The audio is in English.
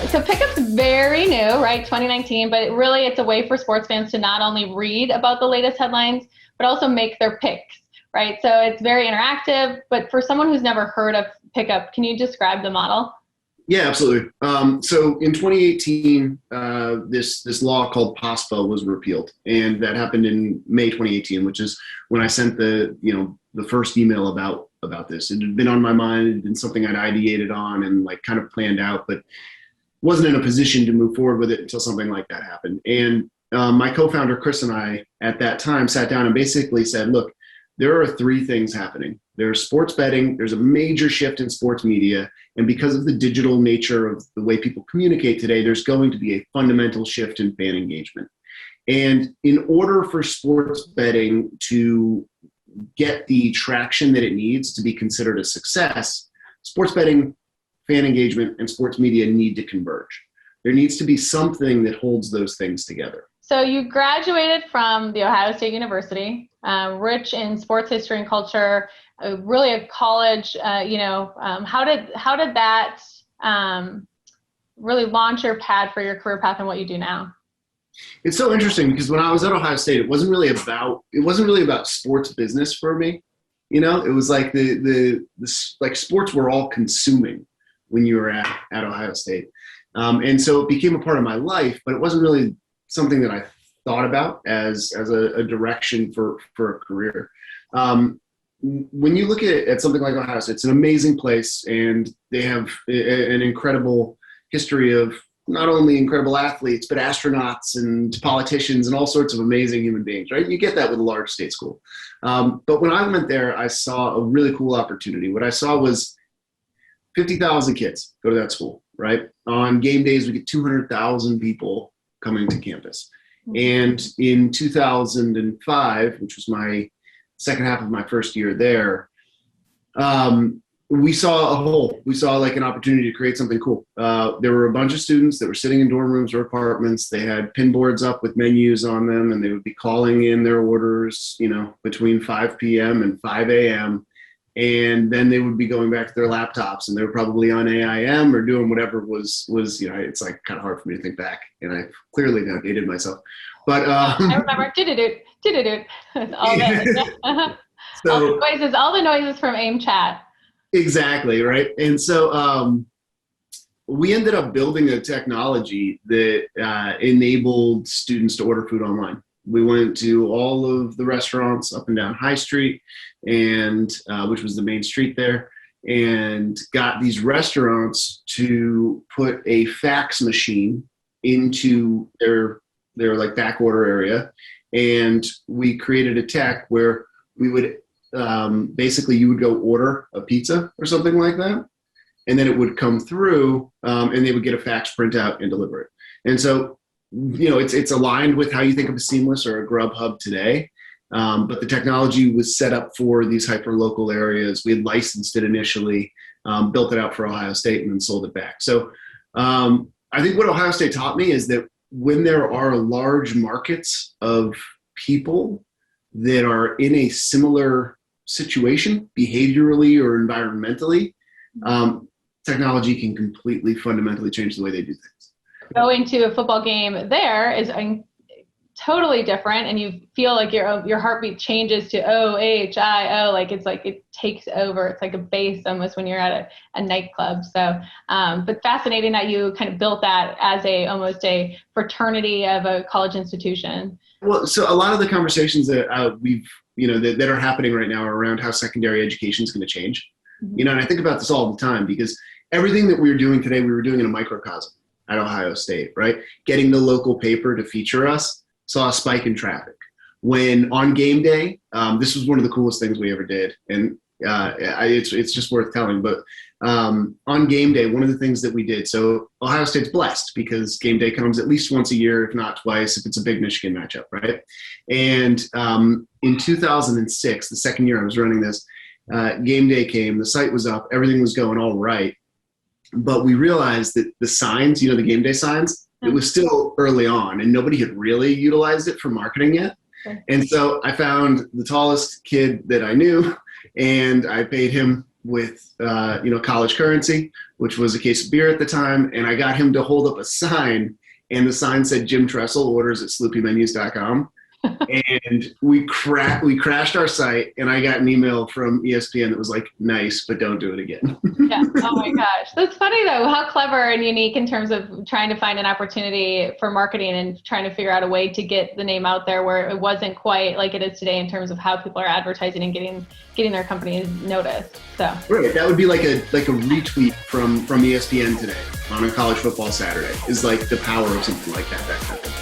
So Pickup's very new, right? 2019, but really it's a way for sports fans to not only read about the latest headlines, but also make their picks, right? So it's very interactive, but for someone who's never heard of Pickup, can you describe the model? Yeah, absolutely. So in 2018, this law called POSPA was repealed, and that happened in May 2018, which is when I sent the first email about this. It had been on my mind, it had been something I'd ideated on and like kind of planned out, but wasn't in a position to move forward with it until something like that happened. And my co-founder Chris and I at that time sat down and basically said, look, there are three things happening. There's sports betting, there's a major shift in sports media, and because of the digital nature of the way people communicate today, there's going to be a fundamental shift in fan engagement. And in order for sports betting to get the traction that it needs to be considered a success, sports betting, fan engagement, and sports media need to converge. There needs to be something that holds those things together. So you graduated from the Ohio State University, rich in sports history and culture, really a college. How did that really launch your path for your career path and what you do now? It's so interesting because when I was at Ohio State, it wasn't really about sports business for me. You know, it was like the sports were all consuming when you were at Ohio State, and so it became a part of my life. But it wasn't really something that I thought about as a direction for a career. When you look at something like Ohio State, it's an amazing place, and they have an incredible history of not only incredible athletes, but astronauts and politicians and all sorts of amazing human beings, right? You get that with a large state school. But when I went there, I saw a really cool opportunity. What I saw was 50,000 kids go to that school, right? On game days, we get 200,000 people coming to campus. And in 2005, which was my second half of my first year there, we saw a hole. We saw like an opportunity to create something cool. There were a bunch of students that were sitting in dorm rooms or apartments. They had pin boards up with menus on them, and they would be calling in their orders, between 5 p.m. and 5 a.m. And then they would be going back to their laptops, and they were probably on AIM or doing whatever was, it's like kind of hard for me to think back. And I clearly now dated myself. But I remember, did all that. So, all the noises from AIM chat. Exactly, right? And so we ended up building a technology that enabled students to order food online. We went to all of the restaurants up and down High Street, and which was the main street there, and got these restaurants to put a fax machine into their like back order area. And we created a tech where we would basically you would go order a pizza or something like that, and then it would come through, and they would get a fax printout and deliver it. And so, it's aligned with how you think of a Seamless or a Grubhub today. But the technology was set up for these hyper-local areas. We had licensed it initially, built it out for Ohio State, and then sold it back. So I think what Ohio State taught me is that when there are large markets of people that are in a similar situation, behaviorally or environmentally, technology can completely fundamentally change the way they do things. Going to a football game there is totally different, and you feel like your heartbeat changes to OHIO, like it's like it takes over. It's like a bass almost when you're at a nightclub. So, but fascinating that you kind of built that as almost a fraternity of a college institution. Well, so a lot of the conversations that that are happening right now are around how secondary education is going to change. Mm-hmm. And I think about this all the time because everything that we were doing today, we were doing in a microcosm at Ohio State, right? Getting the local paper to feature us saw a spike in traffic. When on game day, this was one of the coolest things we ever did, and it's just worth telling. But on game day, one of the things that we did, so Ohio State's blessed because game day comes at least once a year, if not twice, if it's a big Michigan matchup, right? And in 2006, the second year I was running this, game day came, the site was up, everything was going all right. But we realized that the signs, the game day signs, it was still early on and nobody had really utilized it for marketing yet. Okay. And so I found the tallest kid that I knew and I paid him with college currency, which was a case of beer at the time, and I got him to hold up a sign, and the sign said Jim Tressel orders at sloopymenus.com. And we crashed our site, and I got an email from ESPN that was like, nice, but don't do it again. Yeah. Oh my gosh. That's funny though, how clever and unique in terms of trying to find an opportunity for marketing and trying to figure out a way to get the name out there where it wasn't quite like it is today in terms of how people are advertising and getting their companies noticed. So right, that would be like a retweet from ESPN today on a college football Saturday is like the power of something like that happened.